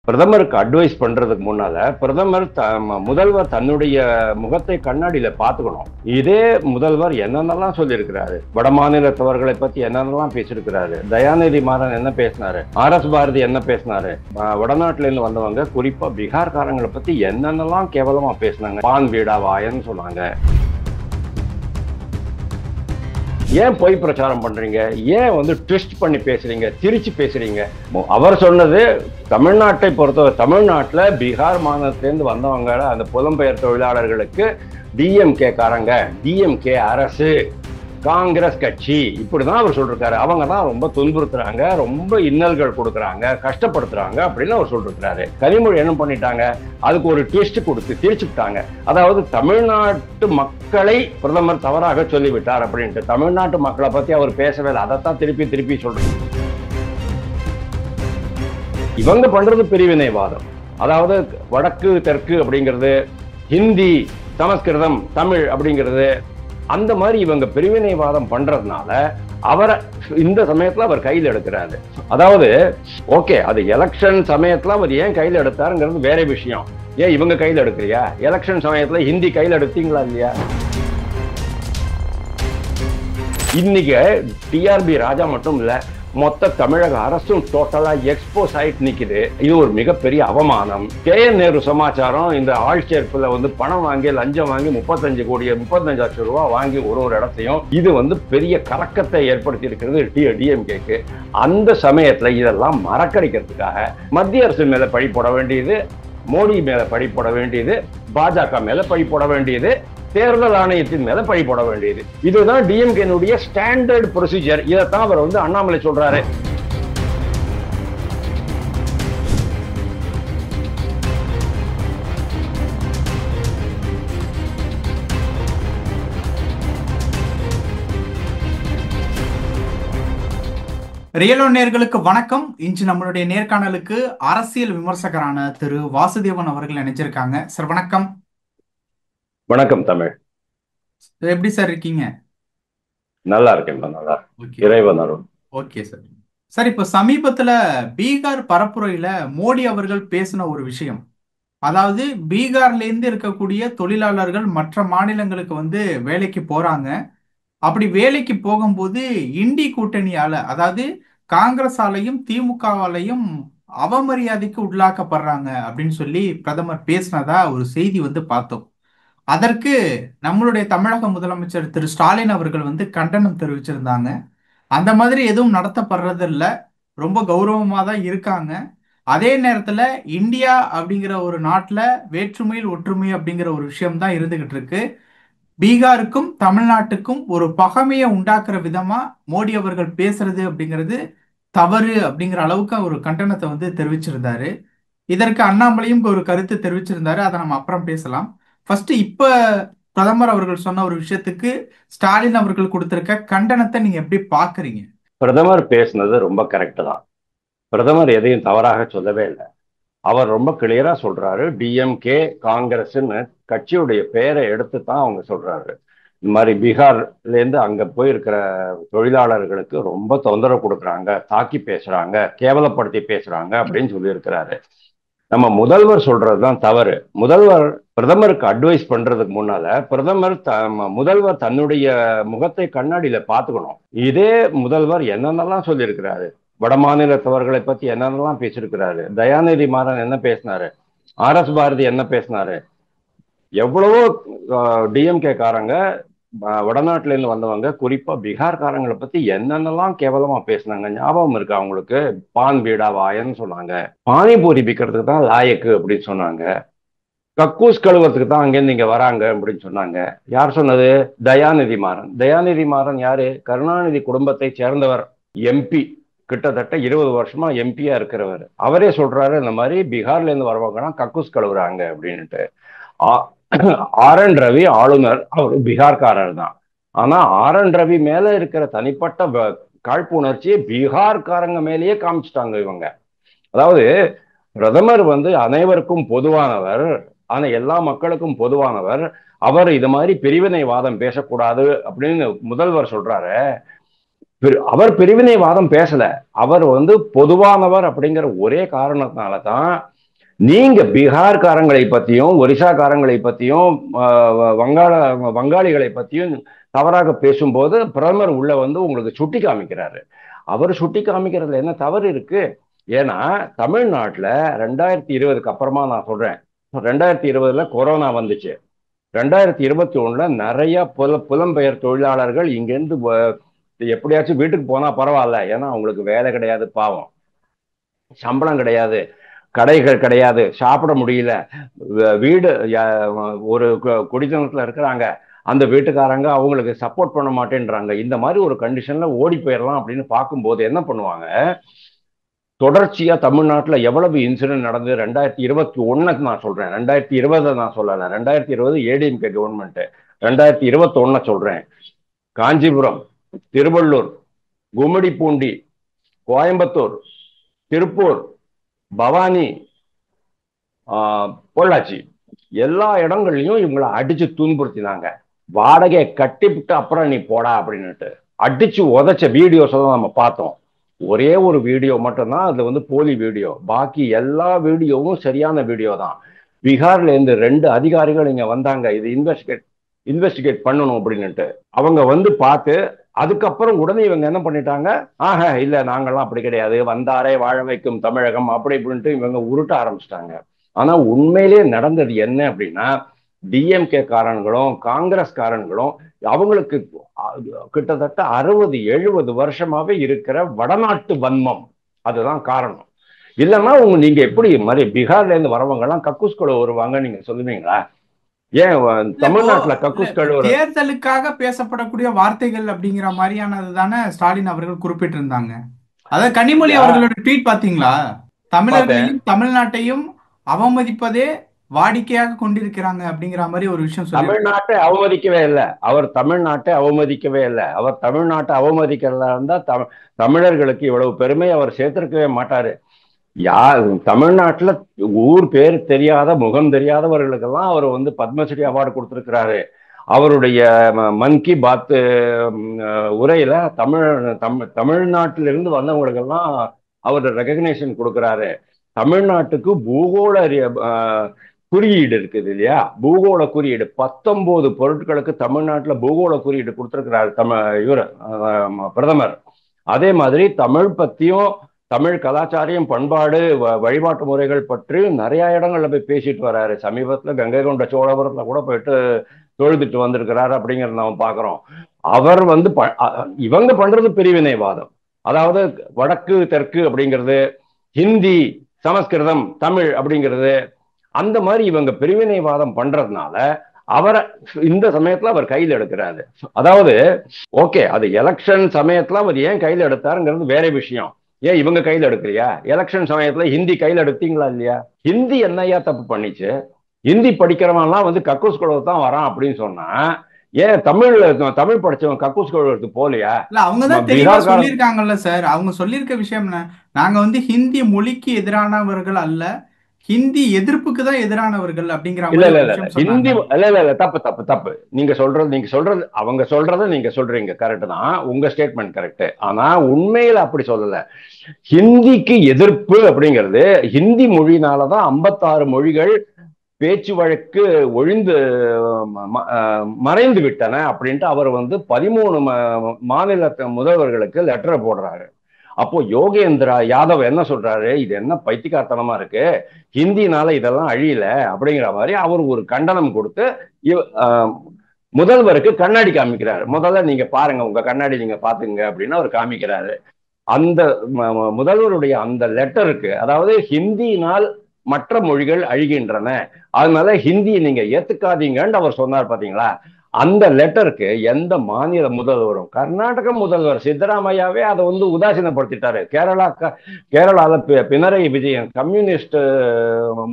பிரதமருக்கு அட்வைஸ் பண்றதுக்கு முன்னால பிரதமர் முதல்வர் தன்னுடைய முகத்தை கண்ணாடியில பாத்துக்கணும். இதே முதல்வர் என்னென்னலாம் சொல்லியிருக்கிறாரு, வட மாநிலத்தவர்களை பத்தி என்னென்னலாம் பேசியிருக்கிறாரு, தயாநிதி மாறன் என்ன பேசினாரு, RS பாரதி என்ன பேசினாரு, வடநாட்டுல இருந்து வந்தவங்க குறிப்பா பீகார்காரங்களை பத்தி என்னென்னலாம் கேவலமா பேசினாங்க, பான் வீடா வாயன்னு சொன்னாங்க. ஏன் பொய் பிரச்சாரம் பண்றீங்க, ஏன் ட்விஸ்ட் பண்ணி பேசுறீங்க, திரிச்சு பேசுறீங்க? அவர் சொன்னது தமிழ்நாட்டை பொறுத்தவரை தமிழ்நாட்டுல பீகார் மாநிலத்திலிருந்து வந்தவங்க அந்த புலம்பெயர் தொழிலாளர்களுக்கு டிஎம்கே காரங்க, டிஎம்கே அரசு, காங்கிரஸ் கட்சி இப்படிதான் அவர் சொல்றாரு. அவங்க தான் ரொம்ப துன்புறுத்துறாங்க, ரொம்ப இன்னல்கள் கொடுக்குறாங்க, கஷ்டப்படுத்துறாங்க அப்படின்னு அவர் சொல்றாரு. கனிமொழி என்ன பண்ணிட்டாங்க, அதுக்கு ஒரு ட்விஸ்ட் கொடுத்து திரிச்சுட்டாங்க. அதாவது தமிழ்நாட்டு மக்களை பிரதமர் தவறாக சொல்லிவிட்டார் அப்படின்ட்டு. தமிழ்நாட்டு மக்களை பத்தி அவர் பேசவே இல்லை, அதைத்தான் திருப்பி திருப்பி சொல்றாரு. இவங்க பண்றது பிரிவினைவாதம். அதாவது வடக்கு தெற்கு அப்படிங்கிறது, ஹிந்தி சமஸ்கிருதம் தமிழ் அப்படிங்கிறது, அந்த மாதிரி இவங்க பிரிவினைவாதம் பண்றதுனால அவரை இந்த சமயத்துல அவர் கையில் எடுக்கிறாரு. அதாவது ஓகே, அது எலெக்ஷன் சமயத்துல அவர் ஏன் கையில் எடுத்தாருங்கிறது வேற விஷயம். ஏன் இவங்க கையில் எடுக்கிறியா? எலெக்ஷன் சமயத்துல ஹிந்தி கையில் எடுத்தீங்களா இல்லையா? இன்னைக்கு டிஆர்பி ராஜா மட்டும் இல்ல, மொத்த தமிழக அரசும் டோட்டலா எக்ஸ்போஸ் ஆயிட்டு நிக்குது. இது ஒரு மிகப்பெரிய அவமானம். KN நேரு சமாச்சாரம் இந்த ஆட்சேர்ப்புல பணம் வாங்கி லஞ்சம் வாங்கி 35 லட்சம் ரூபாய் வாங்கி ஒரு இடத்தையும் இது பெரிய கலக்கத்தை ஏற்படுத்தி இருக்கிறது டிஎம்கேக்கு. அந்த சமயத்துல இதெல்லாம் மறக்கடிக்கிறதுக்காக மத்திய அரசு மேல பழி போட வேண்டியது, மோடி மேல பழி போட வேண்டியது, பாஜக மேல பழி போட வேண்டியது, தேர்தல் ஆணையத்தின் மேல பழி போட வேண்டியது. இதுதான் டிஎம்கேனுடைய ஸ்டாண்டர்ட் ப்ரொசீஜர். இதைத்தான் அவர் அண்ணாமலை சொல்றாரு. ரியலோ நேயர்களுக்கு வணக்கம். இன்று நம்மளுடைய நேர்காணலுக்கு அரசியல் விமர்சகரான திரு வாசுதேவன் அவர்கள் நினைச்சிருக்காங்க. சார் வணக்கம். வணக்கம் தமிழ். எப்படி சார் இருக்கீங்க? நல்லா இருக்கேன், நல்லா இறைவன் அருள். Okay sir. சார், இப்ப சமீபத்துல பீகார் பரப்புரையில மோடி அவர்கள் பேசின ஒரு விஷயம், அதாவது பீகார்ல இருந்து இருக்கக்கூடிய தொழிலாளர்கள் மற்ற மாநிலங்களுக்கு வேலைக்கு போறாங்க. அப்படி வேலைக்கு போகும்போது இண்டி கூட்டணியால, அதாவது காங்கிரஸாலையும் திமுகவாலையும் அவமரியாதைக்கு உள்ளாக்கப்படுறாங்க அப்படின்னு சொல்லி பிரதமர் பேசினதா ஒரு செய்தி பார்த்தோம். அதற்கு நம்மளுடைய தமிழக முதலமைச்சர் திரு ஸ்டாலின் அவர்கள் கண்டனம் தெரிவிச்சிருந்தாங்க. அந்த மாதிரி எதுவும் நடத்தப்படுறது இல்ல, ரொம்ப கௌரவமா தான் இருக்காங்க. அதே நேரத்துல இந்தியா அப்படிங்கிற ஒரு நாட்டுல வேற்றுமையில் ஒற்றுமை அப்படிங்கிற ஒரு விஷயம் தான் இருந்துகிட்டு இருக்கு. பீகாருக்கும் தமிழ்நாட்டுக்கும் ஒரு பகைமையை உண்டாக்குற விதமா மோடி அவர்கள் பேசுறது அப்படிங்கிறது தவறு அப்படிங்கிற அளவுக்கு ஒரு கண்டனத்தை தெரிவிச்சிருந்தாரு. இதற்கு அண்ணாமலையும் ஒரு கருத்து தெரிவிச்சிருந்தாரு. அதை நம்ம அப்புறம் பேசலாம். ஃபர்ஸ்ட் இப்ப பிரதமர் அவர்கள் சொன்ன ஒரு விஷயத்துக்கு ஸ்டாலின் அவர்கள் கொடுத்திருக்க கண்டனத்தை நீங்க எப்படி பாக்குறீங்க? பிரதமர் பேசுனது ரொம்ப கரெக்ட் தான். பிரதமர் எதையும் தவறாக சொல்லவே இல்லை. அவர் ரொம்ப கிளியரா சொல்றாரு, டிஎம்கே காங்கிரஸ்ன்னு கட்சியுடைய பெயரை எடுத்து தான் அவங்க சொல்றாரு. இந்த மாதிரி பீகார்ல இருந்து அங்க போயிருக்கிற தொழிலாளர்களுக்கு ரொம்ப தொந்தரவு கொடுக்குறாங்க, தாக்கி பேசுறாங்க, கேவலப்படுத்தி பேசுறாங்க அப்படின்னு சொல்லியிருக்கிறாரு. நம்ம முதல்வர் சொல்றதுதான் தவறு. பிரதமருக்கு அட்வைஸ் பண்றதுக்கு முன்னால முதல்வர் தன்னுடைய முகத்தை கண்ணாடியில பாத்துக்கணும். இதே முதல்வர் என்னென்னலாம் சொல்லியிருக்கிறாரு, வட மாநிலத்தவர்களை பத்தி என்னென்னலாம் பேசியிருக்கிறாரு, தயாநிதி மாறன் என்ன பேசினாரு, RS பாரதி என்ன பேசினாரு, எவ்வளவோ டிஎம்கே காரங்க வடநாட்டுல இருந்து வந்தவங்க குறிப்பா பீகார்காரங்களை பத்தி என்னென்னலாம் கேவலமா பேசினாங்க ஞாபகம் இருக்கு அவங்களுக்கு? பான் வீடா வாயன்னு சொன்னாங்க, பானிபூரி விற்கிறதுக்கு தான் லாயக்கு அப்படின்னு சொன்னாங்க, கக்கூஸ் கழுவத்துக்கு தான் அங்கேருந்து இங்க வராங்க அப்படின்னு சொன்னாங்க. யார் சொன்னது? தயாநிதி மாறன். தயாநிதி மாறன் யாரு? கருணாநிதி குடும்பத்தை சேர்ந்தவர், MP, கிட்டத்தட்ட 20 வருஷமா MP-யா இருக்கிறவர். அவரே சொல்றாரு, இந்த மாதிரி பீகார்ல இருந்து வரவங்கன்னா கக்கூஸ் கழுவுறாங்க அப்படின்ட்டு. RN ரவி ஆளுநர், அவர் பீகார்காரர் தான். ஆனா RN ரவி மேல இருக்கிற தனிப்பட்ட காழ்ப்புணர்ச்சியை பீகார்காரங்க மேலேயே காமிச்சிட்டாங்க இவங்க. அதாவது பிரதமர் அனைவருக்கும் பொதுவானவர், ஆனா எல்லா மக்களுக்கும் பொதுவானவர். அவர் இது மாதிரி பிரிவினைவாதம் பேசக்கூடாது அப்படின்னு முதல்வர் சொல்றாரு. அவர் பிரிவினைவாதம் பேசல, அவர் பொதுவானவர் அப்படிங்கிற ஒரே காரணத்தினாலதான் நீங்க பீகார்காரங்களை பத்தியும் ஒரிசாக்காரங்களை பத்தியும் வங்காளிகளை பத்தியும் தவறாக பேசும்போது பிரதமர் உள்ள வந்து உங்களுக்கு சுட்டி காமிக்கிறாரு. அவர் சுட்டி காமிக்கிறதுல என்ன தவறு இருக்கு? ஏன்னா தமிழ்நாட்டில் 2020க்கு அப்புறமா நான் சொல்றேன், 2020ல கொரோனா வந்துச்சு. 2021ல நிறைய புலம்பெயர் தொழிலாளர்கள் இங்கிருந்து எப்படியாச்சும் வீட்டுக்கு போனா பரவாயில்ல, ஏன்னா அவங்களுக்கு வேலை கிடையாது, பாவம், சம்பளம் கிடையாது, கடைகள் கிடையாது, சாப்பிட முடியல, வீடு ஒரு குடித்தனத்துல இருக்கிறாங்க, அந்த வீட்டுக்காரங்க அவங்களுக்கு சப்போர்ட் பண்ண மாட்டேன்றாங்க. இந்த மாதிரி ஒரு கண்டிஷன்ல ஓடி போயிடலாம் அப்படின்னு பார்க்கும்போது என்ன பண்ணுவாங்க, தொடர்ச்சியா தமிழ்நாட்டில் எவ்வளவு இன்சிடென்ட் நடந்தது 2021 நான் சொல்றேன், 2020 நான் சொல்லல, 2020 ஏடிஎம்கே கவர்மெண்ட், 2021 சொல்றேன். காஞ்சிபுரம், திருவள்ளூர், கும்மிடிப்பூண்டி, கோயம்புத்தூர், திருப்பூர், பவானி, பொள்ளாச்சி, எல்லா இடங்கள்லயும் இவங்களை அடிச்சு துன்புறுத்தினாங்க. வாடகையை கட்டிவிட்டு அப்புறம் நீ போடா அப்படின்னுட்டு அடிச்சு உதைச்ச வீடியோஸ் தான் நம்ம பார்த்தோம். ஒரே ஒரு வீடியோ மட்டும்தான் அது வந்து போலி வீடியோ, பாக்கி எல்லா வீடியோவும் சரியான வீடியோ தான். பீகார்ல இருந்து 2 அதிகாரிகள் இங்க வந்தாங்க, இது இன்வெஸ்டிகேட் பண்ணணும் அப்படின்னுட்டு. அவங்க வந்து பார்த்து அதுக்கப்புறம் உடனே இவங்க என்ன பண்ணிட்டாங்க, இல்ல நாங்கெல்லாம் அப்படி கிடையாது, வந்தாரே வாழ வைக்கும் தமிழகம் அப்படி இப்படின்ட்டு இவங்க உருட்ட ஆரம்பிச்சிட்டாங்க. ஆனா உண்மையிலே நடந்தது என்ன அப்படின்னா, டிஎம்கே காரன்களும் காங்கிரஸ் காரன்களும் அவங்களுக்கு கிட்டத்தட்ட 60-70 வருஷமாவே இருக்கிற வடநாட்டு வன்மம் அதுதான் காரணம். இல்லைன்னா நீங்க எப்படி மாதிரி பீகார்ல இருந்து வரவங்க எல்லாம் கக்கூஸ்குள்ள வருவாங்க நீங்க சொல்லுவீங்களா? ஏன் தமிழ்நாட்டுல கக்கூஸ்கள் தேர்தலுக்காக பேசப்படக்கூடிய வார்த்தைகள் அப்படிங்கிற மாதிரியானது தானே ஸ்டாலின் அவர்கள் குறிப்பிட்டிருந்தாங்க. அதாவது கனிமொழி அவர்களோட ட்வீட் பாத்தீங்களா? தமிழர்களையும் தமிழ்நாட்டையும் அவமதிப்பதே வாடிக்கையாக கொண்டிருக்கிறாங்க அப்படிங்கிற மாதிரி ஒரு விஷயம். தமிழ்நாட்டை அவமதிக்கவே இல்லை அவர், தமிழ்நாட்டை அவமதிக்கவே இல்லை அவர். தமிழ்நாட்டை அவமதிக்கிறதா இருந்தா தமிழர்களுக்கு இவ்வளவு பெருமை அவர் சேர்த்திருக்கவே மாட்டாரு. தமிழ்நாட்டுல ஊர் பேர் தெரியாத முகம் தெரியாதவர்களுக்கெல்லாம் அவர் வந்து பத்மஸ்ரீ அவார்டு கொடுத்திருக்கிறாரு. அவருடைய மன் கி பாத் உரையில தமிழ்நாட்டிலிருந்து வந்தவங்களுக்கெல்லாம் அவர் ரெகக்னேஷன் கொடுக்கிறாரு. தமிழ்நாட்டுக்கு பூகோள குறியீடு இருக்குது இல்லையா, பூகோள குறியீடு 19 பொருட்களுக்கு தமிழ்நாட்டுல பூகோள குறியீடு கொடுத்திருக்கிறார் இவர் பிரதமர். அதே மாதிரி தமிழ் பத்தியும் தமிழ் கலாச்சாரியம் பண்பாடு வழிபாட்டு முறைகள் பற்றி நிறைய இடங்கள்ல போய் பேசிட்டு வர்றாரு. சமீபத்துல கங்கை கொண்ட சோழபுரத்துல கூட போயிட்டு தொழுதுட்டு வந்திருக்கிறாரு அப்படிங்கிறத நம்ம பாக்குறோம். அவர் வந்து இவங்க பண்றது பிரிவினைவாதம், அதாவது வடக்கு தெற்கு அப்படிங்கிறது, ஹிந்தி சமஸ்கிருதம் தமிழ் அப்படிங்கிறது, அந்த மாதிரி இவங்க பிரிவினைவாதம் பண்றதுனால அவரை இந்த சமயத்துல அவர் கையில் எடுக்கிறாரு. அதாவது ஓகே, அது எலெக்ஷன் சமயத்துல அவர் ஏன் கையில் எடுத்தாருங்கிறது வேற விஷயம். ஏன் இவங்க கையில் எடுக்கலையா? எலெக்ஷன் சமயத்துல ஹிந்தி கையில் எடுத்தீங்களா இல்லையா? ஹிந்தி என்னையா தப்பு பண்ணிச்சு? ஹிந்தி படிக்கிறவன்லாம் வந்து கக்கூஸ் குழுவை தான் வரான் அப்படின்னு சொன்னா, ஏன் தமிழ் படிச்சவங்க கக்கூஸ் குழுவுக்கு போலையா? இல்ல அவங்க தான் தெளிவா சொல்லியிருக்காங்கல்ல சார். அவங்க சொல்லியிருக்க விஷயம் என்ன, நாங்க வந்து ஹிந்தி மொழிக்கு எதிரானவர்கள் அல்ல, ஹிந்தி எதிர்ப்புக்கு தான் எதிரானவர்கள் அப்படிங்கிற ஹிந்தி இல்ல தப்பு தப்பு தப்பு. நீங்க சொல்றது அவங்க சொல்றத நீங்க சொல்றீங்க கரெக்ட் தான், உங்க ஸ்டேட்மெண்ட் கரெக்ட். ஆனா உண்மையில அப்படி சொல்லல. ஹிந்திக்கு எதிர்ப்பு அப்படிங்கிறது, ஹிந்தி மொழினாலதான் 56 மொழிகள் பேச்சு வழக்கு ஒழிந்து மறைந்து விட்டன அப்படின்ட்டு அவர் வந்து 13 மாநில முதல்வர்களுக்கு லெட்டர் போடுறாரு. அப்போ யோகேந்திரா யாதவ் என்ன சொல்றாரு, இது என்ன பைத்தியக்காரத்தனமா இருக்கு, ஹிந்தினால இதெல்லாம் அழியல அப்படிங்கிற மாதிரி அவர் ஒரு கண்டனம் கொடுத்து முதல்வருக்கு கண்ணாடி காமிக்கிறாரு. முதல்ல நீங்க பாருங்க, உங்க கண்ணாடி நீங்க பாத்துங்க அப்படின்னு அவர் காமிக்கிறாரு. அந்த முதல்வருடைய அந்த லெட்டருக்கு, அதாவது ஹிந்தியினால் மற்ற மொழிகள் அழிகின்றன, அதனால ஹிந்தியை நீங்க ஏத்துக்காதீங்கன்னு அவர் சொன்னார் பாத்தீங்களா? அந்த லெட்டருக்கு எந்த மாநில முதல்வரும், கர்நாடக முதல்வர் சித்தராமையாவே அதை வந்து உதாசீனப்படுத்திட்டாரு. கேரளால பினராயி விஜயன் கம்யூனிஸ்ட்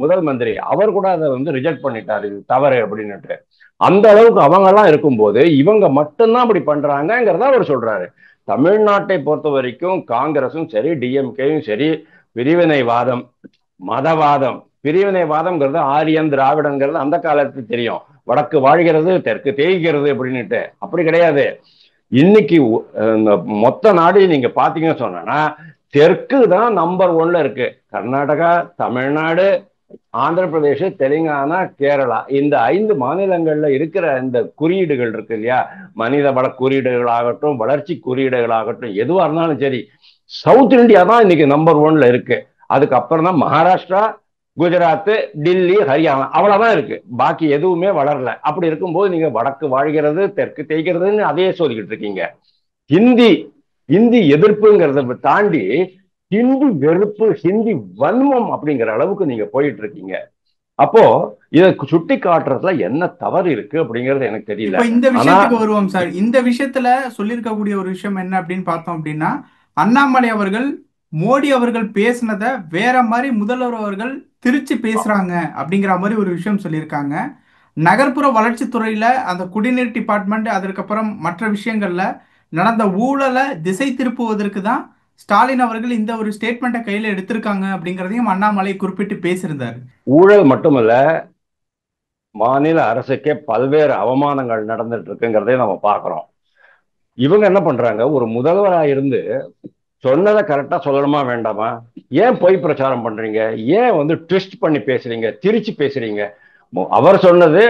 முதல் மந்திரி, அவர் கூட அதை வந்து ரிஜெக்ட் பண்ணிட்டாரு, இது தவறு அப்படின்னுட்டு. அந்த அளவுக்கு அவங்க எல்லாம் இருக்கும்போது இவங்க மட்டும்தான் அப்படி பண்றாங்கிறத அவர் சொல்றாரு. தமிழ்நாட்டை பொறுத்த வரைக்கும் காங்கிரஸும் சரி டிஎம்கேயும் சரி பிரிவினைவாதம், மதவாதம், பிரிவினைவாதம்ங்கிறது ஆரியன் திராவிடங்கிறது அந்த காலத்துக்கு தெரியும், வடக்கு வாழ்கிறது தெற்கு தேய்கிறது அப்படின்னுட்டு. அப்படி கிடையாது. இன்னைக்கு மொத்த நாடு நீங்க பாத்தீங்கன்னு சொன்னா தெற்கு தான் நம்பர் 1ல இருக்கு. கர்நாடகா, தமிழ்நாடு, ஆந்திர பிரதேஷ், தெலுங்கானா, கேரளா, இந்த 5 மாநிலங்கள்ல இருக்கிற இந்த குறியீடுகள் இருக்கு இல்லையா, மனித வள குறியீடுகள் ஆகட்டும், வளர்ச்சி குறியீடுகள் ஆகட்டும், எதுவா இருந்தாலும் சரி, சவுத் இந்தியா தான் இன்னைக்கு நம்பர் 1ல இருக்கு. அதுக்கப்புறம் தான் மகாராஷ்டிரா, குஜராத், டில்லி, ஹரியானா, அவ்வளவுதான் இருக்கு. பாக்கி எதுவுமே வளரல. அப்படி இருக்கும்போது நீங்க வடக்கு வாழ்கிறது, தெற்கு தேய்கிறதுன்னு அதையே சொல்லிக்கிட்டு இருக்கீங்க. ஹிந்தி ஹிந்தி எதிர்ப்புங்கிறத தாண்டி ஹிந்தி வெறுப்பு, ஹிந்தி வன்மம் அப்படிங்கிற அளவுக்கு நீங்க போயிட்டு இருக்கீங்க. அப்போ இதை சுட்டி காட்டுறதுல என்ன தவறு இருக்கு அப்படிங்கிறது எனக்கு தெரியல. இப்ப இந்த ஆனா விஷயத்துக்கு வருவோம் சார். இந்த விஷயத்துல சொல்லியிருக்கக்கூடிய ஒரு விஷயம் என்ன அப்படின்னு பார்த்தோம் அப்படின்னா, அண்ணாமலை அவர்கள் மோடி அவர்கள் பேசினதை வேற மாதிரி முதல்வர் அவர்கள் திருச்சி பேசுறாங்க அப்படிங்கிற மாதிரி ஒரு விஷயம் சொல்லியிருக்காங்க. நகர்ப்புற வளர்ச்சித்துறையில அந்த குடிநீர் டிபார்ட்மெண்ட், அதற்கப்புறம் மற்ற விஷயங்கள்ல நடந்த ஊழலை திசை திருப்புவதற்கு தான் ஸ்டாலின் அவர்கள் இந்த ஒரு ஸ்டேட்மெண்ட்டை கையில எடுத்திருக்காங்க அப்படிங்கிறதையும் அண்ணாமலை குறிப்பிட்டு பேசியிருந்தார். ஊழல் மட்டுமல்ல, மாநில அரசுக்கே பல்வேறு அவமானங்கள் நடந்துட்டு இருக்குங்கிறதையும் நம்ம பார்க்கிறோம். இவங்க என்ன பண்றாங்க, ஒரு முதல்வரா இருந்து சொன்னதை கரெக்டா சொல்லணுமா வேண்டாமா? ஏன் பொய் பிரச்சாரம் பண்றீங்க? ஏன் ட்விஸ்ட் பண்ணி பேசுறீங்க, திரிச்சு பேசுறீங்க? அவர் சொன்னது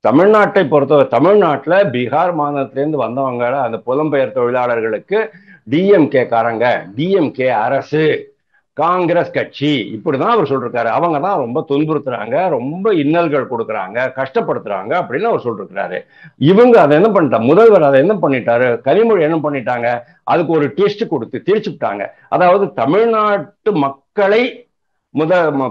தமிழ்நாட்டை பொறுத்தவரை, தமிழ்நாட்டில் பீகார் மாநிலத்திலேருந்து வந்தவங்க அந்த புலம்பெயர் தொழிலாளர்களுக்கு டிஎம்கே காரங்க, டிஎம்கே அரசு, காங்கிரஸ் கட்சி, இப்படிதான் அவர் சொல்றாரு. அவங்க தான் ரொம்ப துன்புறுத்துறாங்க, ரொம்ப இன்னல்கள் கொடுக்குறாங்க, கஷ்டப்படுத்துறாங்க அப்படின்னு அவர் சொல்றாரு. இவங்க அதை என்ன பண்ணிட்டாங்க, முதல்வர் அதை என்ன பண்ணிட்டாரு, கனிமொழி என்ன பண்ணிட்டாங்க, அதுக்கு ஒரு ட்விஸ்ட் கொடுத்து திரிச்சுட்டாங்க. அதாவது தமிழ்நாட்டு மக்களை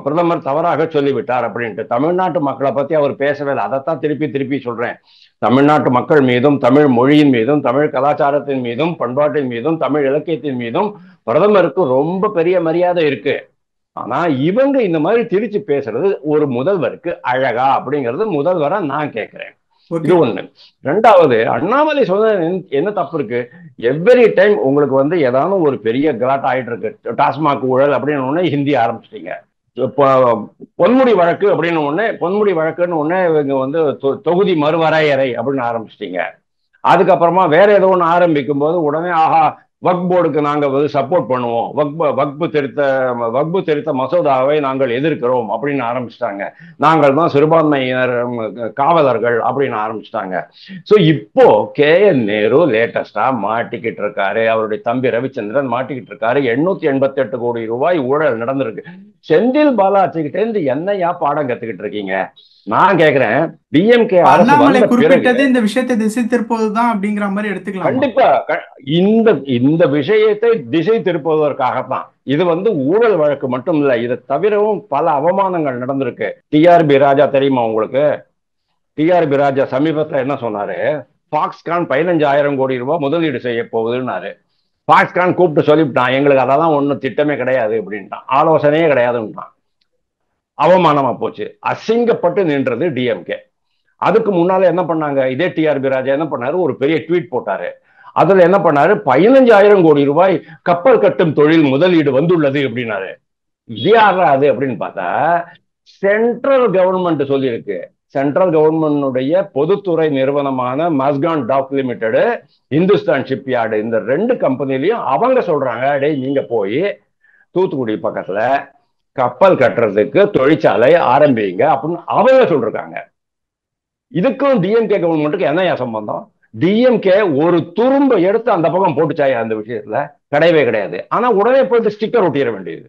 பிரதமர் தவறாக சொல்லிவிட்டார் அப்படின்ட்டு. தமிழ்நாட்டு மக்களை பத்தி அவர் பேசவே இல்லை. அதைத்தான் திருப்பி திருப்பி சொல்றேன். தமிழ்நாட்டு மக்கள் மீதும், தமிழ் மொழியின் மீதும், தமிழ் கலாச்சாரத்தின் மீதும், பண்பாட்டின் மீதும், தமிழ் இலக்கியத்தின் மீதும் பிரதமருக்கு ரொம்ப பெரிய மரியாதை இருக்கு. ஆனா இவங்க இந்த மாதிரி திரிச்சு பேசுறது ஒரு முதல்வருக்கு அழகா அப்படிங்கிறது முதல்வரா நான் கேட்கிறேன். இது ஒண்ணு. ரெண்டாவது, அண்ணாமலை சொன்ன என்ன தப்பு இருக்கு? எவ்ரி டைம் உங்களுக்கு ஏதாவது ஒரு பெரிய கலாட் ஆயிட்டு இருக்கு, டாஸ்மாக் ஊழல் அப்படின்னு ஹிந்தி ஆரம்பிச்சிட்டீங்க. பொன்முடி வழக்கு அப்படின்னு பொன்முடி வழக்குன்னு இவங்க தொகுதி மறுவரையறை அப்படின்னு ஆரம்பிச்சிட்டீங்க. அதுக்கப்புறமா வேற ஏதோ ஒன்று ஆரம்பிக்கும் போது உடனே ஆஹா, வக் போர்டுக்கு நாங்கள் சப்போர்ட் பண்ணுவோம், வக்பு திருத்த மசோதாவை நாங்கள் எதிர்க்கிறோம் அப்படின்னு ஆரம்பிச்சிட்டாங்க. நாங்கள் தான் சிறுபான்மையினர் காவலர்கள் அப்படின்னு ஆரம்பிச்சிட்டாங்க. ஸோ இப்போ கே.என். நேரு லேட்டஸ்டா மாட்டிக்கிட்டு இருக்காரு, அவருடைய தம்பி ரவிச்சந்திரன் மாட்டிக்கிட்டு இருக்காரு. 888 கோடி ரூபாய் ஊழல் நடந்திருக்கு. செந்தில் பாலாஜி கிட்ட இருந்து என்னையா பாடம் கத்துக்கிட்டு இருக்கீங்க? நான் கேக்குறேன். டிஎம்கே அரசு அண்ணாமலை வந்த பிறகு குறிப்பிட்டது இந்த விஷயத்தை திசை திருப்புவதுதான் அப்படிங்கிற மாதிரி எடுத்துக்கலாம். கண்டிப்பா இந்த இந்த விஷயத்தை திசை திருப்புவதற்காகத்தான். இது ஊழல் வழக்கு மட்டும் இல்ல, இதை தவிரவும் பல அவமானங்கள் நடந்திருக்கு. டிஆர்பி ராஜா தெரியுமா உங்களுக்கு? டிஆர்பி ராஜா சமீபத்தில் என்ன சொன்னாரு, பாக்ஸ்கான் 15,000 கோடி ரூபாய் முதலீடு செய்ய போகுதுன்னாரு. பாக்ஸ்கான் கூப்பிட்டு சொல்லிவிட்டான், எங்களுக்கு அதெல்லாம் ஒன்றும் திட்டமே கிடையாது அப்படின்ட்டான், ஆலோசனையே கிடையாதுன்ட்டான். அவமானமா போச்சு, அசிங்கப்பட்டு நின்றது டிஎம்கே. அதுக்கு முன்னால என்ன பண்ணாங்க, இதே டிஆர்பி ராஜா என்ன பண்ணாரு, ஒரு பெரிய ட்வீட் போட்டாரு. அதுல என்ன பண்ணாரு, 15,000 கோடி ரூபாய் கப்பல் கட்டும் தொழில் முதலீடு வந்துள்ளது அப்படின்னாரு. இது யாரா அது அப்படின்னு பார்த்தா, சென்ட்ரல் கவர்மெண்ட் சொல்லியிருக்கு. சென்ட்ரல் கவர்மெண்டுடைய பொதுத்துறை நிறுவனமான Mazagon talk limited, Hindustan shipyard, இந்த 2 கம்பெனிலையும் அவங்க சொல்றாங்க, டேய் நீங்க போய் தூத்துக்குடி பக்கத்துல கப்பல் கட்டுறதுக்கு தொழிற்சாலை ஆரம்பிங்க அப்படின்னு அவங்க சொல்றாங்க. இதுக்கும் டிஎம்கே கவர்மெண்ட்டுக்கு என்ன சம்பந்தம்? டிஎம்கே ஒரு துரும்ப எடுத்து அந்த பக்கம் போட்டுச்சாயா அந்த விஷயத்துல? கிடையவே கிடையாது. ஆனா உடனே போயிட்டு ஸ்டிக்கர் ஒட்டிட வேண்டியது,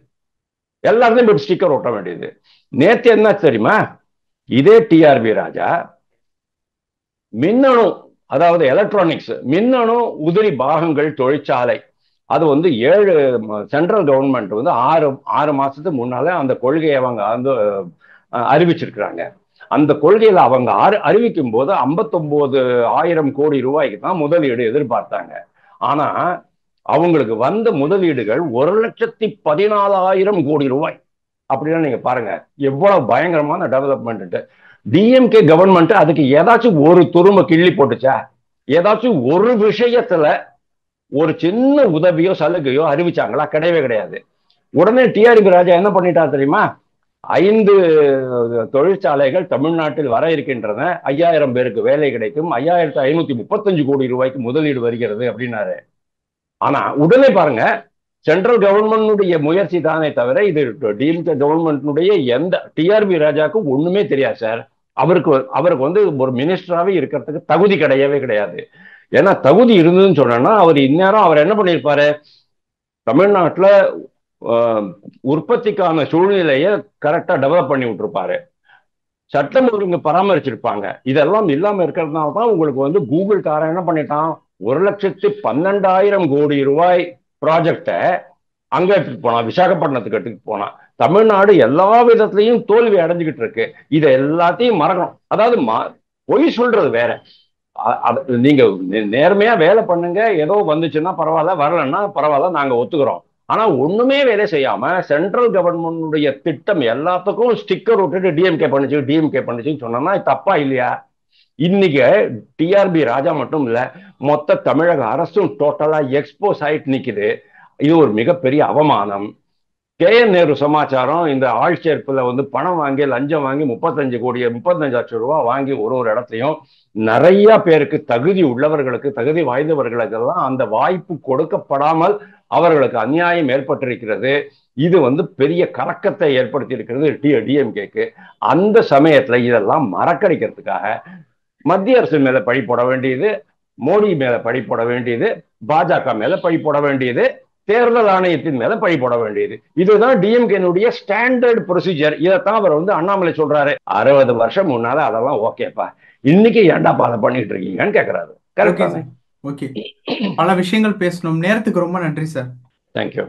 எல்லாருக்கும் போயிட்டு ஸ்டிக்கர் ஒட்ட வேண்டியது. நேத்து என்ன தெரியுமா, இதே டிஆர்பி ராஜா மின்னணு, அதாவது எலக்ட்ரானிக்ஸ், மின்னணு உதிரி பாகங்கள் தொழிற்சாலை, அது 7 சென்ட்ரல் கவர்மெண்ட் 6 மாசத்துக்கு முன்னாலே அந்த கொள்கையை அவங்க அறிவிச்சிருக்கிறாங்க. அந்த கொள்கையில அவங்க அறிவிக்கும் போது 59,000 கோடி ரூபாய்க்கு தான் முதலீடு எதிர்பார்த்தாங்க. ஆனா அவங்களுக்கு வந்த முதலீடுகள் 1,14,000 கோடி ரூபாய். அப்படின்னா நீங்க பாருங்க எவ்வளவு பயங்கரமான டெவலப்மெண்ட். டிஎம்கே கவர்மெண்ட் அதுக்கு ஏதாச்சும் ஒரு துரும்ப கிள்ளி போட்டுச்சா? ஏதாச்சும் ஒரு விஷயத்துல ஒரு சின்ன உதவியோ சலுகையோ அறிவிச்சாங்களா? கிடையவே கிடையாது. உடனே டிஆர்பி ராஜா என்ன பண்ணிட்டார் தெரியுமா, 5 தொழிற்சாலைகள் தமிழ்நாட்டில் வர இருக்கின்றன, 5,000 பேருக்கு வேலை கிடைக்கும், 5,535 கோடி ரூபாய்க்கு முதலீடு வருகிறது அப்படின்னாரு. ஆனா உடனே பாருங்க, சென்ட்ரல் கவர்மெண்டுடைய முயற்சி தானே தவிர இது டிஎம்கே கவர்மெண்ட்னுடைய எந்த டிஆர்பி ராஜாவுக்கு ஒண்ணுமே தெரியாது சார். அவருக்கு வந்து ஒரு மினிஸ்டராகவே இருக்கிறதுக்கு தகுதி கிடையவே கிடையாது. ஏன்னா தகுதி இருந்ததுன்னு சொன்னா அவர் இந்நேரம் அவர் என்ன பண்ணியிருப்பாரு, தமிழ்நாட்டுல உற்பத்திக்கான சூழ்நிலையை கரெக்டா டெவலப் பண்ணி விட்டுருப்பாரு, சட்டம் ஒழுங்கு பராமரிச்சிருப்பாங்க. இதெல்லாம் இல்லாம இருக்கிறதுனால தான் உங்களுக்கு வந்து கூகுள் காரன் என்ன பண்ணிட்டான், 1,12,000 கோடி ரூபாய் ப்ராஜெக்டை அங்க எடுத்துட்டு போனான், விசாகப்பட்டினத்துக்கு எடுத்துட்டு போனான். தமிழ்நாடு எல்லா விதத்திலையும் தோல்வி அடைஞ்சுக்கிட்டு இருக்கு. இதை எல்லாத்தையும் மறக்கணும். அதாவது பொய் சொல்றது வேற, நீங்க நேர்மையா வேலை பண்ணுங்க, ஏதோ வந்துச்சுன்னா பரவாயில்ல, வரலன்னா பரவாயில்ல, நாங்க ஒத்துக்கிறோம். ஆனா ஒண்ணுமே வேலை செய்யாம சென்ட்ரல் கவர்மெண்டுடைய திட்டம் எல்லாத்துக்கும் ஸ்டிக்கர் விட்டுட்டு டிஎம்கே பண்ணுச்சுன்னு சொன்னா தப்பா இல்லையா? இன்னைக்கு டிஆர்பி ராஜா மட்டும் இல்ல, மொத்த தமிழக அரசும் டோட்டலா எக்ஸ்போஸ் ஆயிட்டு நிக்குது. இது ஒரு மிகப்பெரிய அவமானம். கேஎன் நேரு சமாச்சாரம் இந்த ஆட்சேர்ப்புல வந்து பணம் வாங்கி லஞ்சம் வாங்கி 35 லட்சம் ரூபாய் வாங்கி ஒரு இடத்தையும் நிறைய பேருக்கு தகுதி உள்ளவர்களுக்கு தகுதி வாய்ந்தவர்களுக்கெல்லாம் அந்த வாய்ப்பு கொடுக்கப்படாமல் அவர்களுக்கு அநியாயம் ஏற்பட்டிருக்கிறது. இது வந்து பெரிய கலக்கத்தை ஏற்படுத்தி இருக்கிறது டிஎம்கேக்கு. அந்த சமயத்துல இதெல்லாம் மறக்கடிக்கிறதுக்காக மத்திய அரசு மேல பழி போட வேண்டியது, மோடி மேல பழி போட வேண்டியது, பாஜக மேல பழி போட வேண்டியது, தேர்தல் ஆணையத்தின் மேல பழி போட வேண்டியது. இதுதான் டிஎம்கேனுடைய ஸ்டாண்டர்ட் ப்ரொசீஜர். இதைத்தான் அவர் வந்து அண்ணாமலை சொல்றாரு, 60 வருஷம் முன்னால அதெல்லாம் ஓகேப்பா, இன்னைக்கு ஏன்டாப்பா அதை பண்ணிட்டு இருக்கீங்கன்னு கேட்கிறாரு. கரெக்டா? ஓகே, பல விஷயங்கள் பேசணும். நேரத்துக்கு ரொம்ப நன்றி சார். தேங்க்யூ.